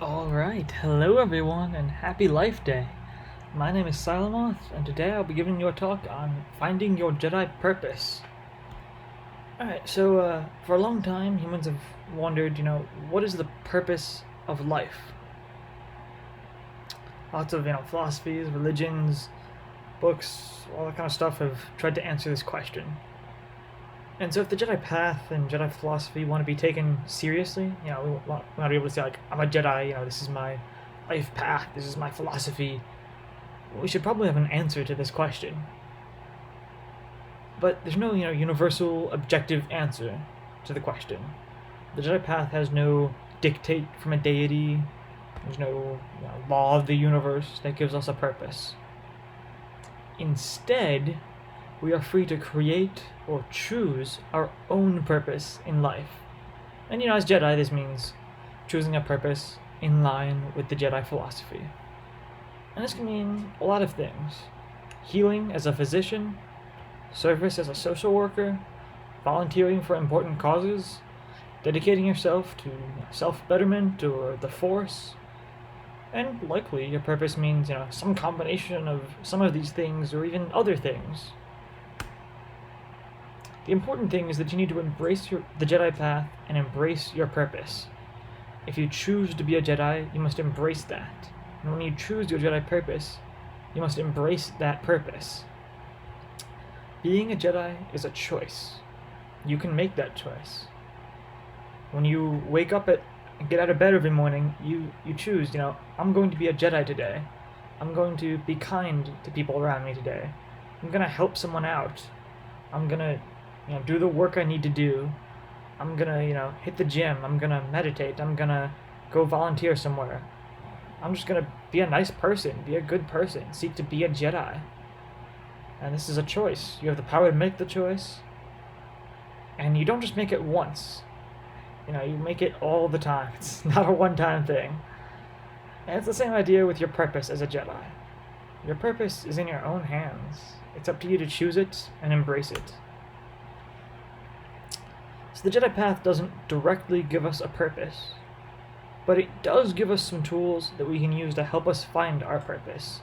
Alright, hello everyone, and happy Life Day! My name is Silamoth, and today I'll be giving you a talk on finding your Jedi purpose. Alright, so for a long time, humans have wondered, what is the purpose of life? Lots of, philosophies, religions, books, all that kind of stuff have tried to answer this question. And so if the Jedi path and Jedi philosophy want to be taken seriously, we want to be able to say, like, I'm a Jedi, this is my life path, this is my philosophy, we should probably have an answer to this question. But there's no, universal, objective answer to the question. The Jedi path has no dictate from a deity, there's no law of the universe that gives us a purpose. Instead, we are free to create or choose our own purpose in life. And as Jedi, this means choosing a purpose in line with the Jedi philosophy. And this can mean a lot of things. Healing as a physician, service as a social worker, volunteering for important causes, dedicating yourself to self-betterment or the Force. And likely your purpose means, some combination of some of these things or even other things. The important thing is that you need to embrace the Jedi path and embrace your purpose. If you choose to be a Jedi, you must embrace that. And when you choose your Jedi purpose, you must embrace that purpose. Being a Jedi is a choice. You can make that choice. When you wake up and get out of bed every morning, you choose, I'm going to be a Jedi today. I'm going to be kind to people around me today. I'm going to help someone out. I'm going to do the work I need to do. I'm gonna, hit the gym. I'm gonna meditate. I'm gonna go volunteer somewhere. I'm just gonna be a nice person, be a good person, seek to be a Jedi. And this is a choice. You have the power to make the choice. And you don't just make it once. You make it all the time. It's not a one-time thing. And it's the same idea with your purpose as a Jedi. Your purpose is in your own hands. It's up to you to choose it and embrace it. So the Jedi path doesn't directly give us a purpose, but it does give us some tools that we can use to help us find our purpose.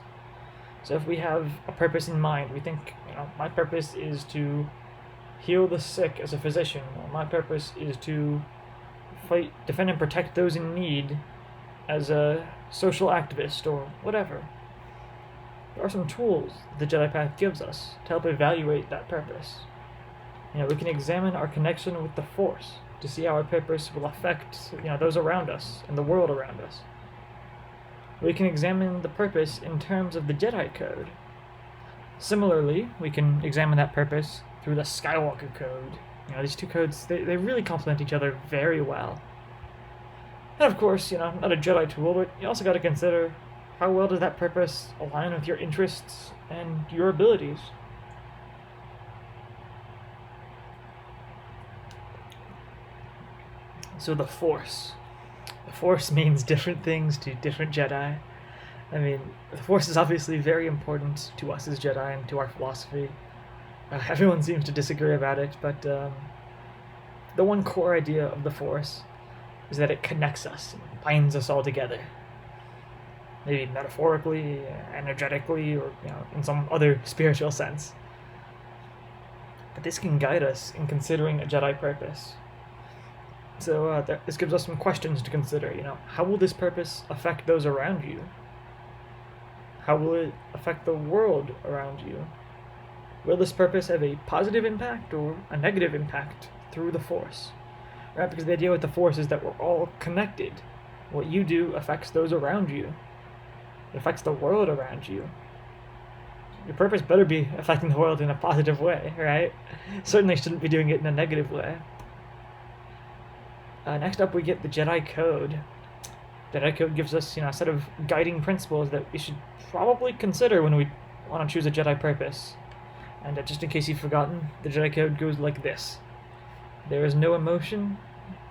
So if we have a purpose in mind, we think, my purpose is to heal the sick as a physician, or my purpose is to fight, defend, and protect those in need as a social activist, or whatever. There are some tools the Jedi path gives us to help evaluate that purpose. We can examine our connection with the Force to see how our purpose will affect, those around us and the world around us. We can examine the purpose in terms of the Jedi Code. Similarly, we can examine that purpose through the Skywalker Code. These two codes, they really complement each other very well. And of course, not a Jedi tool, but you also got to consider how well does that purpose align with your interests and your abilities. So the Force. The Force means different things to different Jedi. The Force is obviously very important to us as Jedi and to our philosophy. Everyone seems to disagree about it, but the one core idea of the Force is that it connects us and binds us all together. Maybe metaphorically, energetically, or in some other spiritual sense. But this can guide us in considering a Jedi purpose. So this gives us some questions to consider. How will this purpose affect those around you? How will it affect the world around you? Will this purpose have a positive impact or a negative impact through the Force? Right? Because the idea with the Force is that we're all connected. What you do affects those around you. It affects the world around you. Your purpose better be affecting the world in a positive way, right? Certainly shouldn't be doing it in a negative way. Next up, we get the Jedi Code. Jedi Code gives us, a set of guiding principles that we should probably consider when we want to choose a Jedi purpose. And just in case you've forgotten, the Jedi Code goes like this. There is no emotion,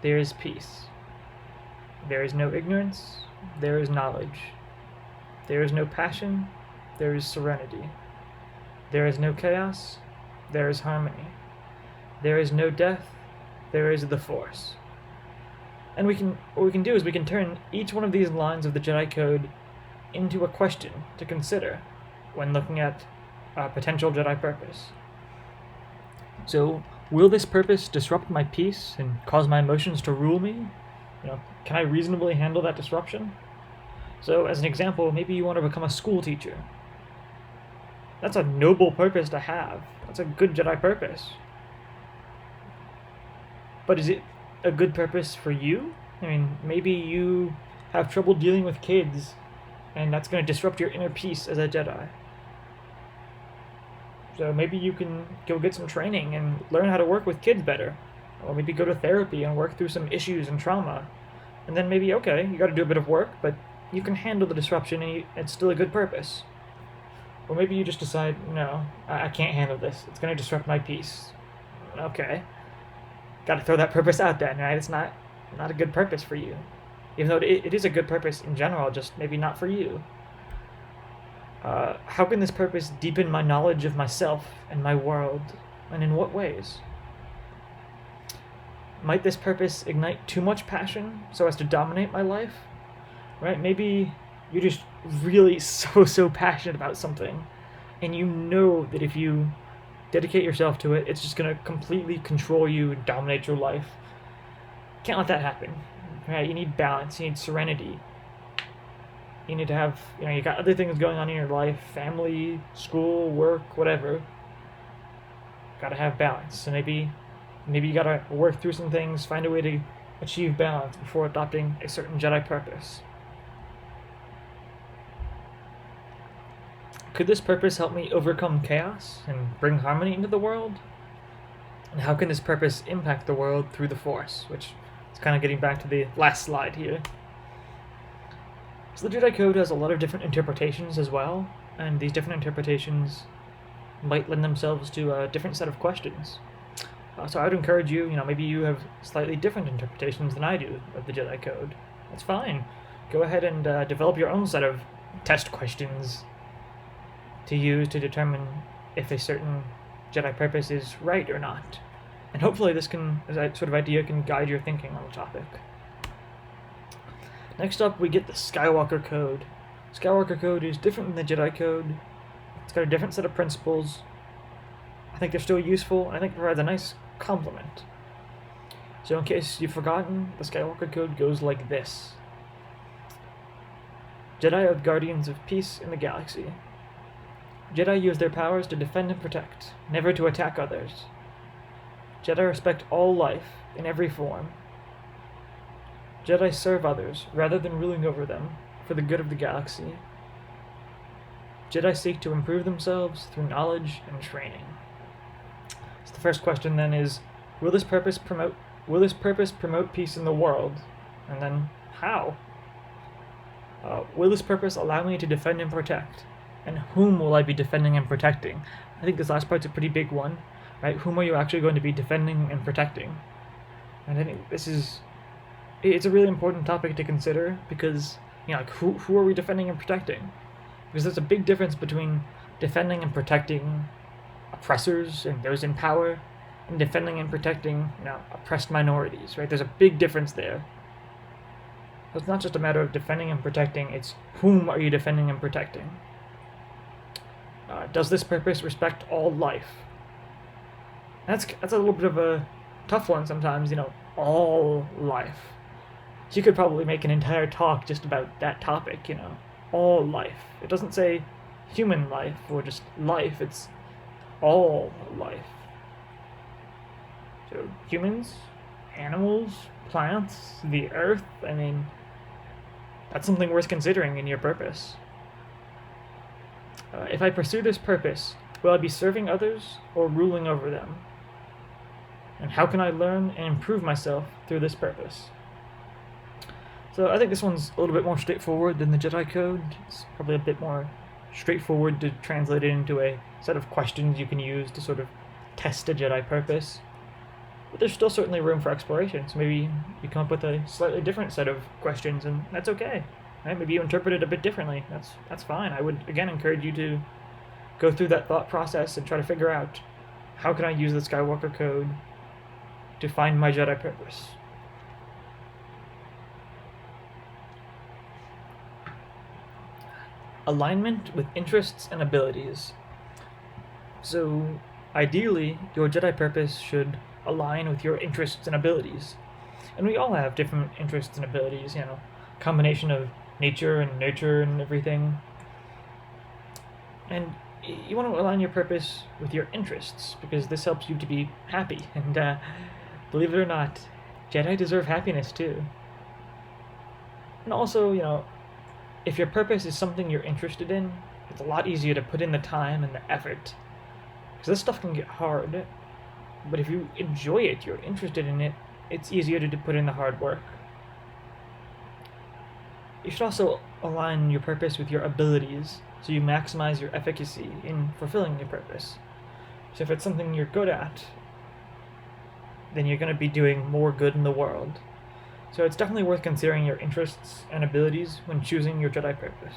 there is peace. There is no ignorance, there is knowledge. There is no passion, there is serenity. There is no chaos, there is harmony. There is no death, there is the Force. And what we can do is we can turn each one of these lines of the Jedi Code into a question to consider when looking at a potential Jedi purpose. So, will this purpose disrupt my peace and cause my emotions to rule me? Can I reasonably handle that disruption? So, as an example, maybe you want to become a school teacher. That's a noble purpose to have. That's a good Jedi purpose. But is it a good purpose for you? Maybe you have trouble dealing with kids, and that's going to disrupt your inner peace as a Jedi. So maybe you can go get some training and learn how to work with kids better. Or maybe go to therapy and work through some issues and trauma. And then maybe, okay, you got to do a bit of work, but you can handle the disruption and it's still a good purpose. Or maybe you just decide, no, I can't handle this. It's going to disrupt my peace. Okay. Got to throw that purpose out then, right? It's not a good purpose for you. Even though it is a good purpose in general, just maybe not for you. How can this purpose deepen my knowledge of myself and my world, and in what ways? Might this purpose ignite too much passion so as to dominate my life? Right? Maybe you're just really so passionate about something, and you know that if you dedicate yourself to it, it's just going to completely control you and dominate your life. Can't let that happen. Right? You need balance, you need serenity. You need to have, you got other things going on in your life, family, school, work, whatever. Gotta have balance. So maybe you gotta work through some things, find a way to achieve balance before adopting a certain Jedi purpose. Could this purpose help me overcome chaos and bring harmony into the world? And how can this purpose impact the world through the Force? Which is kind of getting back to the last slide here. So the Jedi Code has a lot of different interpretations as well, and these different interpretations might lend themselves to a different set of questions. So I would encourage you, maybe you have slightly different interpretations than I do of the Jedi Code. That's fine. Go ahead and develop your own set of test questions to use to determine if a certain Jedi purpose is right or not. And hopefully this sort of idea can guide your thinking on the topic. Next up, we get the Skywalker Code. Skywalker Code is different than the Jedi Code. It's got a different set of principles. I think they're still useful, and I think it provides a nice complement. So in case you've forgotten, the Skywalker Code goes like this. Jedi are the guardians of peace in the galaxy. Jedi use their powers to defend and protect, never to attack others. Jedi respect all life in every form. Jedi serve others, rather than ruling over them, for the good of the galaxy. Jedi seek to improve themselves through knowledge and training. So the first question then is, will this purpose promote peace in the world? And then, how? Will this purpose allow me to defend and protect? And whom will I be defending and protecting? I think this last part's a pretty big one, right? Whom are you actually going to be defending and protecting? And I think it's a really important topic to consider because, who are we defending and protecting? Because there's a big difference between defending and protecting oppressors and those in power and defending and protecting, oppressed minorities, right? There's a big difference there. So it's not just a matter of defending and protecting, it's whom are you defending and protecting? Does this purpose respect all life? That's a little bit of a tough one sometimes, all life. You could probably make an entire talk just about that topic, all life. It doesn't say human life or just life, it's all life. So humans, animals, plants, the earth, that's something worth considering in your purpose. If I pursue this purpose, will I be serving others or ruling over them? And how can I learn and improve myself through this purpose? So I think this one's a little bit more straightforward than the Jedi Code. It's probably a bit more straightforward to translate it into a set of questions you can use to sort of test a Jedi purpose. But there's still certainly room for exploration, so maybe you come up with a slightly different set of questions, and that's okay. Right? Maybe you interpret it a bit differently. That's fine. I would, again, encourage you to go through that thought process and try to figure out, how can I use the Skywalker Code to find my Jedi purpose? alignment with interests and abilities. So, ideally, your Jedi purpose should align with your interests and abilities. And we all have different interests and abilities, combination of nature and nurture and everything. And you want to align your purpose with your interests, because this helps you to be happy. And believe it or not, Jedi deserve happiness too. And also, if your purpose is something you're interested in, it's a lot easier to put in the time and the effort. Because this stuff can get hard, but if you enjoy it, you're interested in it, it's easier to put in the hard work. You should also align your purpose with your abilities, so you maximize your efficacy in fulfilling your purpose. So if it's something you're good at, then you're going to be doing more good in the world. So it's definitely worth considering your interests and abilities when choosing your Jedi purpose.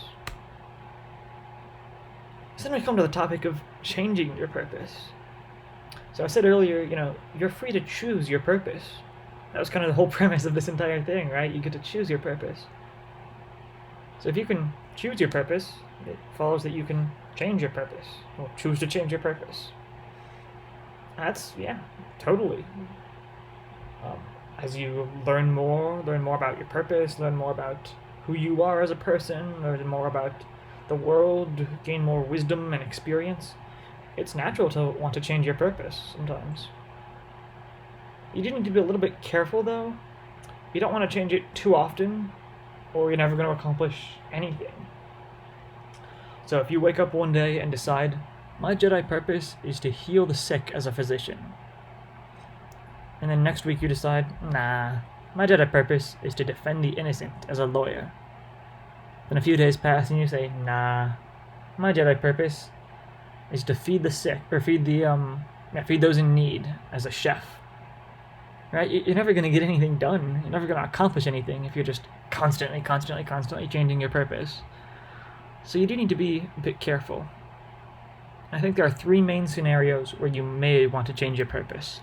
So then we come to the topic of changing your purpose. So I said earlier, you're free to choose your purpose. That was kind of the whole premise of this entire thing, right? You get to choose your purpose. So if you can choose your purpose, it follows that you can change your purpose, or choose to change your purpose. That's, totally. As you learn more about your purpose, learn more about who you are as a person, learn more about the world, gain more wisdom and experience, it's natural to want to change your purpose sometimes. You do need to be a little bit careful, though. You don't want to change it too often, or you're never going to accomplish anything. So if you wake up one day and decide, my Jedi purpose is to heal the sick as a physician, and then next week you decide, nah, my Jedi purpose is to defend the innocent as a lawyer. Then a few days pass and you say, nah, my Jedi purpose is to feed the sick, or feed those in need as a chef. Right? You're never going to get anything done. You're never going to accomplish anything if you're just constantly changing your purpose. So you do need to be a bit careful. I think there are 3 main scenarios where you may want to change your purpose.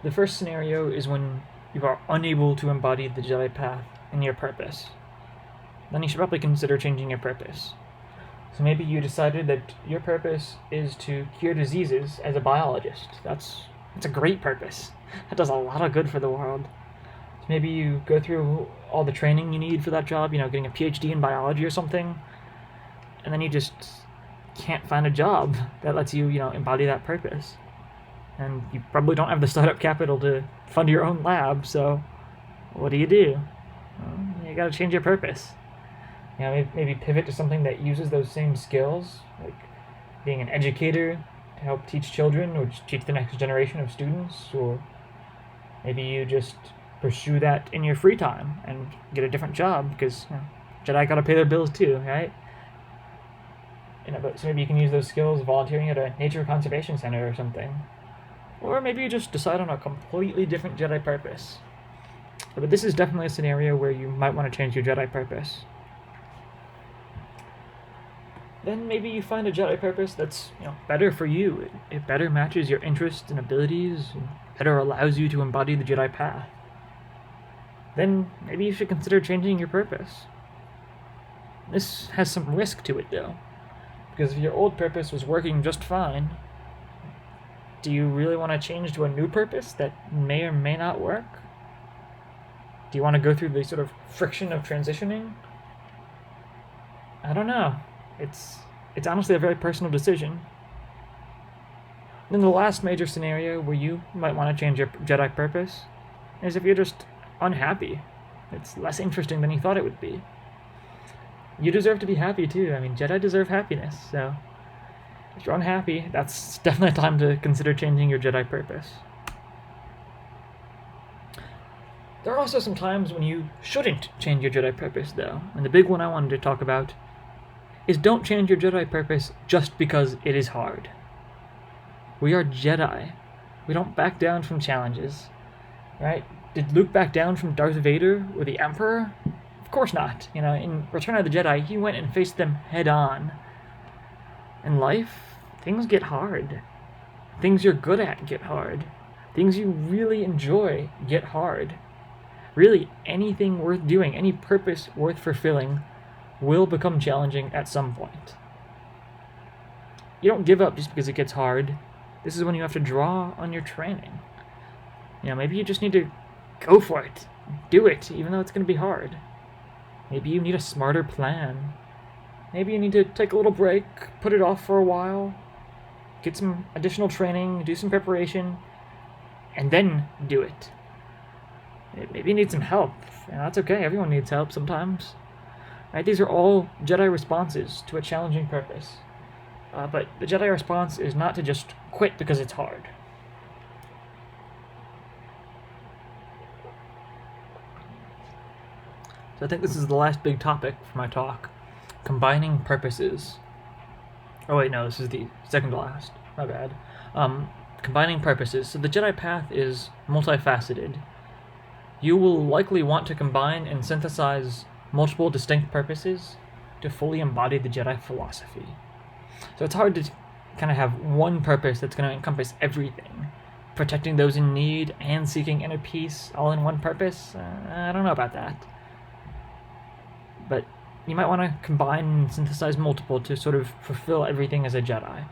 The first scenario is when you are unable to embody the Jedi path in your purpose. Then you should probably consider changing your purpose. So maybe you decided that your purpose is to cure diseases as a biologist. That's a great purpose. That does a lot of good for the world. So maybe you go through all the training you need for that job, getting a PhD in biology or something, and then you just can't find a job that lets you, embody that purpose. And you probably don't have the startup capital to fund your own lab, so what do? Well, you gotta change your purpose. Maybe pivot to something that uses those same skills, like being an educator to help teach children or teach the next generation of students, or maybe you just pursue that in your free time and get a different job, because Jedi gotta pay their bills too, right? But so maybe you can use those skills volunteering at a nature conservation center or something. Or maybe you just decide on a completely different Jedi purpose. But this is definitely a scenario where you might want to change your Jedi purpose. Then maybe you find a Jedi purpose that's better for you. It better matches your interests and abilities, and better allows you to embody the Jedi path. Then maybe you should consider changing your purpose. This has some risk to it, though, because if your old purpose was working just fine, do you really want to change to a new purpose that may or may not work? Do you want to go through the sort of friction of transitioning? I don't know. It's honestly a very personal decision. Then the last major scenario where you might want to change your Jedi purpose is if you're just unhappy. It's less interesting than you thought it would be. You deserve to be happy too. Jedi deserve happiness, so if you're unhappy, that's definitely a time to consider changing your Jedi purpose. There are also some times when you shouldn't change your Jedi purpose, though, and the big one I wanted to talk about is don't change your Jedi purpose just because it is hard. We are Jedi. We don't back down from challenges, right? Did Luke back down from Darth Vader or the Emperor? Of course not. In Return of the Jedi, he went and faced them head on. In life, things get hard. Things you're good at get hard. Things you really enjoy get hard. Really, anything worth doing, any purpose worth fulfilling, will become challenging at some point. You don't give up just because it gets hard. This is when you have to draw on your training. Maybe you just need to go for it. Do it, even though it's going to be hard. Maybe you need a smarter plan. Maybe you need to take a little break, put it off for a while, get some additional training, do some preparation, and then do it. Maybe you need some help. That's okay, everyone needs help sometimes. Right? These are all Jedi responses to a challenging purpose. But the Jedi response is not to just quit because it's hard. So I think this is the last big topic for my talk. Combining purposes. Oh wait, no, this is the second to last. My bad. Combining purposes. So the Jedi path is multifaceted. You will likely want to combine and synthesize multiple distinct purposes to fully embody the Jedi philosophy. So it's hard to kind of have one purpose that's going to encompass everything. Protecting those in need and seeking inner peace all in one purpose? I don't know about that. But you might want to combine and synthesize multiple to sort of fulfill everything as a Jedi.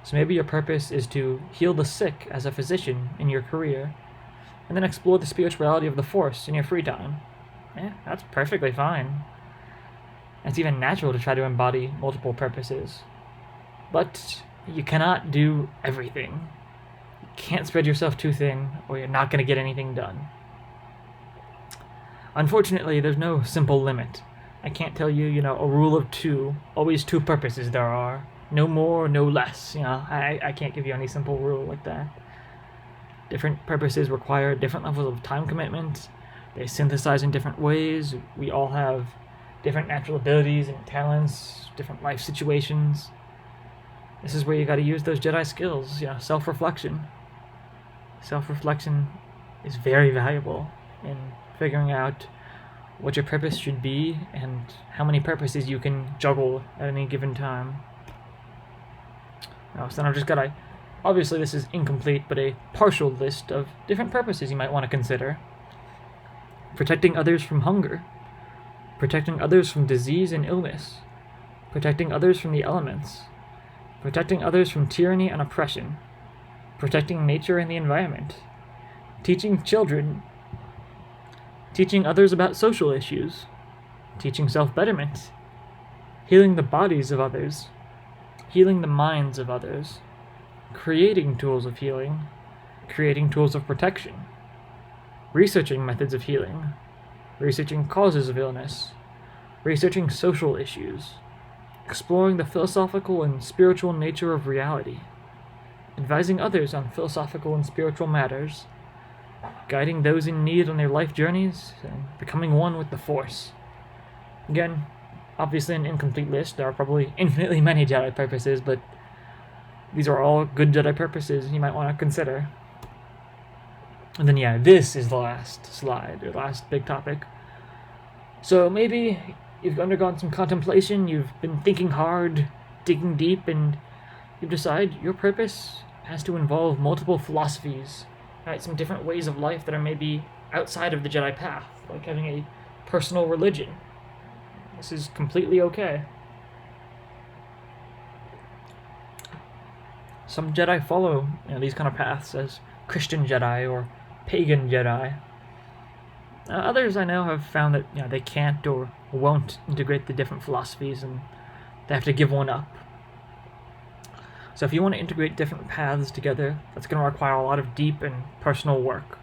So maybe your purpose is to heal the sick as a physician in your career, and then explore the spirituality of the Force in your free time. That's perfectly fine. It's even natural to try to embody multiple purposes. But you cannot do everything. You can't spread yourself too thin, or you're not going to get anything done. Unfortunately, there's no simple limit. I can't tell you, a rule of two, always two purposes there are. No more, no less. I can't give you any simple rule like that. Different purposes require different levels of time commitment. They synthesize in different ways. We all have different natural abilities and talents, different life situations. This is where you got to use those Jedi skills, self-reflection. Self-reflection is very valuable in figuring out what your purpose should be and how many purposes you can juggle at any given time. So then I've just got obviously this is incomplete, but a partial list of different purposes you might want to consider. Protecting others from hunger. Protecting others from disease and illness. Protecting others from the elements. Protecting others from tyranny and oppression. Protecting nature and the environment. Teaching children. Teaching others about social issues. Teaching self-betterment. Healing the bodies of others. Healing the minds of others. Creating tools of healing. Creating tools of protection. Researching methods of healing. Researching causes of illness. Researching social issues. Exploring the philosophical and spiritual nature of reality. Advising others on philosophical and spiritual matters. Guiding those in need on their life journeys, and becoming one with the Force. Again, obviously an incomplete list. There are probably infinitely many Jedi purposes, but these are all good Jedi purposes you might want to consider. And then this is the last slide, or last big topic. So maybe you've undergone some contemplation, you've been thinking hard, digging deep, and you've decided your purpose has to involve multiple philosophies, right? Some different ways of life that are maybe outside of the Jedi path, like having a personal religion. This is completely okay. Some Jedi follow these kind of paths as Christian Jedi or pagan Jedi. Others I know have found that they can't or won't integrate the different philosophies and they have to give one up. So if you want to integrate different paths together, that's going to require a lot of deep and personal work.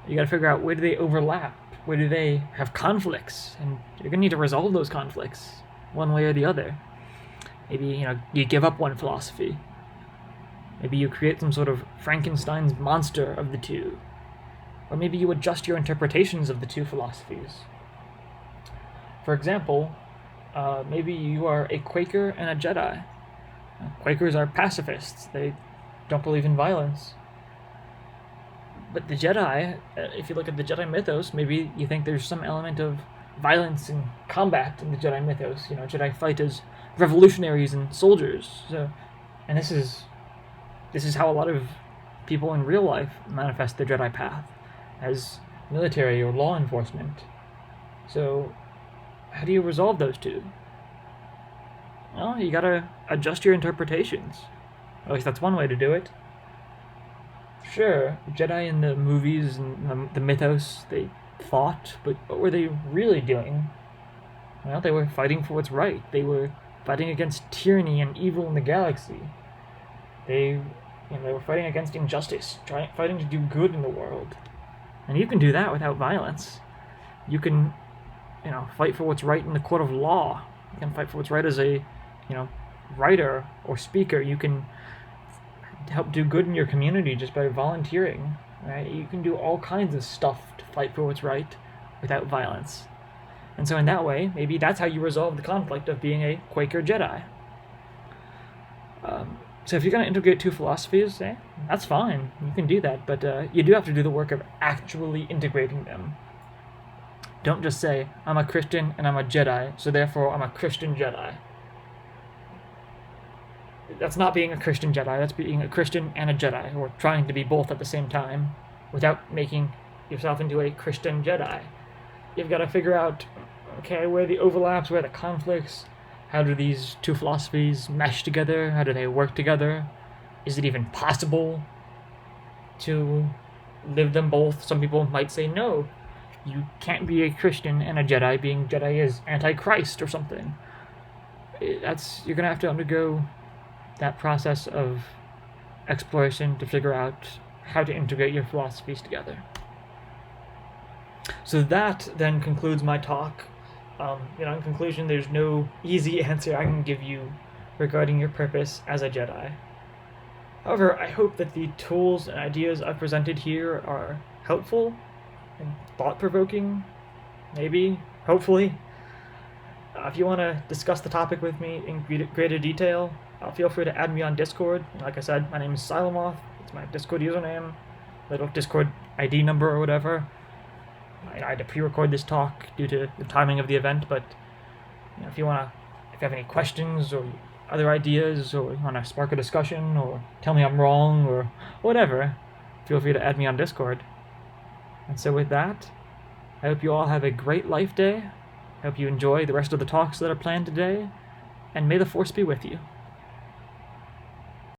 You got to figure out where do they overlap, where do they have conflicts, and you're going to need to resolve those conflicts one way or the other. Maybe you give up one philosophy. Maybe you create some sort of Frankenstein's monster of the two. Or maybe you adjust your interpretations of the two philosophies. For example, maybe you are a Quaker and a Jedi. Quakers are pacifists. They don't believe in violence. But the Jedi, if you look at the Jedi mythos, maybe you think there's some element of violence and combat in the Jedi mythos. Jedi fight as revolutionaries and soldiers. And this is how a lot of people in real life manifest the Jedi path, as military or law enforcement. So how do you resolve those two? Well, you gotta adjust your interpretations. At least that's one way to do it. Sure, Jedi in the movies and the mythos, they fought, but what were they really doing? Well, they were fighting for what's right. They were fighting against tyranny and evil in the galaxy. They were fighting against injustice, fighting to do good in the world. And you can do that without violence. You can, fight for what's right in the court of law. You can fight for what's right as a, writer or speaker. You can help do good in your community just by volunteering, right? You can do all kinds of stuff to fight for what's right without violence. And so in that way, maybe that's how you resolve the conflict of being a Quaker Jedi. So if you're going to integrate two philosophies, that's fine. You can do that, but you do have to do the work of actually integrating them. Don't just say, I'm a Christian and I'm a Jedi, so therefore I'm a Christian Jedi. That's not being a Christian Jedi, that's being a Christian and a Jedi, or trying to be both at the same time, without making yourself into a Christian Jedi. You've got to figure out, where the overlaps, where the conflicts, how do these two philosophies mesh together, how do they work together, is it even possible to live them both? Some people might say no, you can't be a Christian and a Jedi, being Jedi is anti-Christ or something. You're going to have to undergo that process of exploration to figure out how to integrate your philosophies together. So that then concludes my talk. In conclusion, there's no easy answer I can give you regarding your purpose as a Jedi. However, I hope that the tools and ideas I've presented here are helpful and thought-provoking, maybe, hopefully. If you want to discuss the topic with me in greater detail, feel free to add me on Discord. Like I said, my name is Silamoth. It's my Discord username, little Discord ID number or whatever. I had to pre-record this talk due to the timing of the event, but if you have any questions or other ideas, or want to spark a discussion, or tell me I'm wrong, or whatever, feel free to add me on Discord. And so with that, I hope you all have a great life day. I hope you enjoy the rest of the talks that are planned today, and may the Force be with you.